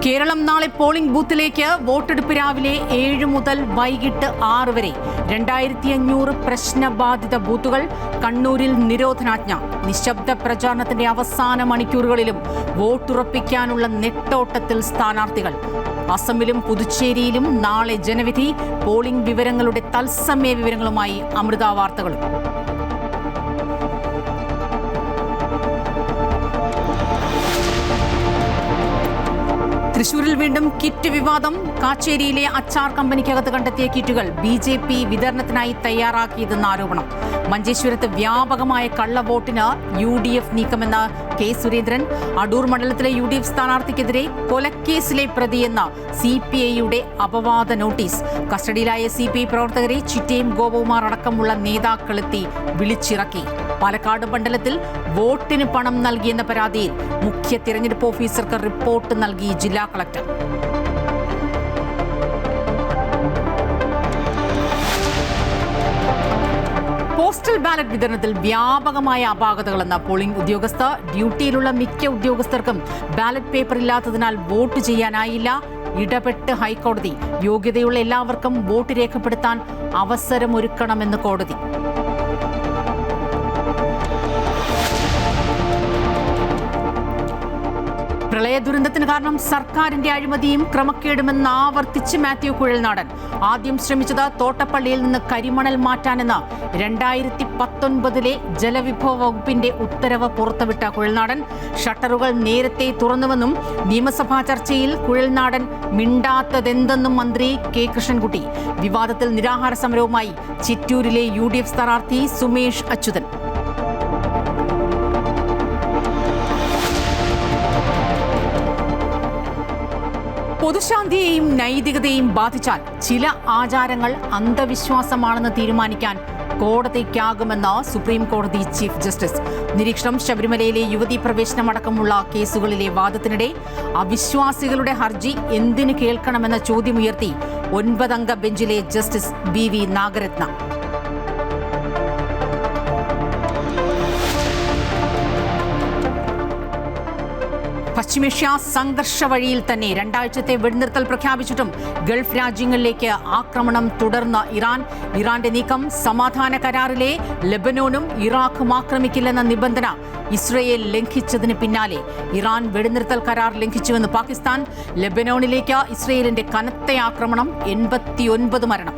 കേരളം നാളെ പോളിംഗ് ബൂത്തിലേക്ക് വോട്ടെടുപ്പ് രാവിലെ 7 മുതൽ വൈകിട്ട് 6 വരെ 2500 പ്രശ്നബാധിത ബൂത്തുകൾ. കണ്ണൂരിൽ നിരോധനാജ്ഞ. നിശബ്ദ പ്രചാരണത്തിന്റെ അവസാന മണിക്കൂറുകളിലും വോട്ടുറപ്പിക്കാനുള്ള നെട്ടോട്ടത്തിൽ സ്ഥാനാർത്ഥികൾ. അസമിലും പുതുച്ചേരിയിലും നാളെ ജനവിധി. പോളിംഗ് വിവരങ്ങളുടെ തത്സമയ വിവരങ്ങളുമായി അമൃത വാർത്തകളും. തൃശൂരിൽ വീണ്ടും കിറ്റ് വിവാദം. കാച്ചേരിയിലെ അച്ചാർ കമ്പനിക്കകത്ത് കണ്ടെത്തിയ കിറ്റുകൾ BJP വിതരണത്തിനായി തയ്യാറാക്കിയതെന്ന ആരോപണം. മഞ്ചേശ്വരത്ത് വ്യാപകമായ കള്ളവോട്ടിന് UDF നീക്കമെന്ന് K. സുരേന്ദ്രൻ. അടൂർ മണ്ഡലത്തിലെ UDF സ്ഥാനാർത്ഥിക്കെതിരെ കൊലക്കേസിലെ പ്രതിയെന്ന CPIയുടെ അപവാദ നോട്ടീസ്. കസ്റ്റഡിയിലായ CPI പ്രവർത്തകരെ ചിറ്റയും ഗോപകുമാർ അടക്കമുള്ള നേതാക്കളെത്തി വിളിച്ചിറക്കി. പാലക്കാട് മണ്ഡലത്തിൽ വോട്ടിന് പണം നൽകിയെന്ന പരാതിയിൽ മുഖ്യ തിരഞ്ഞെടുപ്പ് ഓഫീസർക്ക് റിപ്പോർട്ട് നൽകി ജില്ലാ കളക്ടർ. പോസ്റ്റൽ ബാലറ്റ് വിതരണത്തിൽ വ്യാപകമായ അപാകതകളെന്ന പോളിംഗ് ഉദ്യോഗസ്ഥർ. ഡ്യൂട്ടിയിലുള്ള മിക്ക ഉദ്യോഗസ്ഥർക്കും ബാലറ്റ് പേപ്പർ ഇല്ലാത്തതിനാൽ വോട്ട് ചെയ്യാനായില്ല. ഇടപെട്ട് ഹൈക്കോടതി. യോഗ്യതയുള്ള എല്ലാവർക്കും വോട്ട് രേഖപ്പെടുത്താൻ അവസരമൊരുക്കണമെന്ന് കോടതി. പ്രളയ ദുരന്തത്തിന് കാരണം സർക്കാരിന്റെ അഴിമതിയും ക്രമക്കേടുമെന്ന് ആവർത്തിച്ച് മാത്യു കുഴൽനാടൻ. ആദ്യം ശ്രമിച്ചത് തോട്ടപ്പള്ളിയിൽ നിന്ന് കരിമണൽ മാറ്റാനെന്ന് 2019 ജലവിഭവ വകുപ്പിന്റെ ഉത്തരവ് പുറത്തുവിട്ട കുഴൽനാടൻ ഷട്ടറുകൾ നേരത്തെ തുറന്നുവെന്നും നിയമസഭാ ചർച്ചയിൽ കുഴൽനാടൻ മിണ്ടാത്തതെന്തെന്നും മന്ത്രി K. കൃഷ്ണൻകുട്ടി. വിവാദത്തിൽ നിരാഹാര സമരവുമായി ചിറ്റൂരിലെ UDF സ്ഥാനാർത്ഥി സുമേഷ് അച്യുതൻ. പൊതുശാന്തിയെയും നൈതികതയെയും ബാധിച്ചാൽ ചില ആചാരങ്ങൾ അന്ധവിശ്വാസമാണെന്ന് തീരുമാനിക്കാൻ കോടതിക്കാകുമെന്ന് സുപ്രീം കോടതി ചീഫ് ജസ്റ്റിസ്. നിരീക്ഷണം. ശബരിമലയിലെ യുവതീ പ്രവേശനമടക്കമുള്ള കേസുകളിലെ വാദത്തിനിടെ അവിശ്വാസികളുടെ ഹർജി എന്തിനു കേൾക്കണമെന്ന ചോദ്യമുയർത്തി 9-അംഗ ബെഞ്ചിലെ ജസ്റ്റിസ് BV നാഗരത്ന. പശ്ചിമേഷ്യ സംഘർഷ വഴിയിൽ തന്നെ 2 ആഴ്ചത്തെ വെടിനിർത്തൽ പ്രഖ്യാപിച്ചിട്ടും ഗൾഫ് രാജ്യങ്ങളിലേക്ക് ആക്രമണം തുടർന്ന ഇറാൻ. ഇറാന്റെ നീക്കം സമാധാന കരാറിലെ ലെബനോനും ഇറാഖും ആക്രമിക്കില്ലെന്ന നിബന്ധന ഇസ്രയേൽ ലംഘിച്ചതിന് പിന്നാലെ ഇറാൻ വെടിനിർത്തൽ കരാർ ലംഘിച്ചുവെന്ന് പാകിസ്ഥാൻ. ലെബനോണിലേക്ക് ഇസ്രയേലിന്റെ കനത്ത ആക്രമണം. 89 മരണം.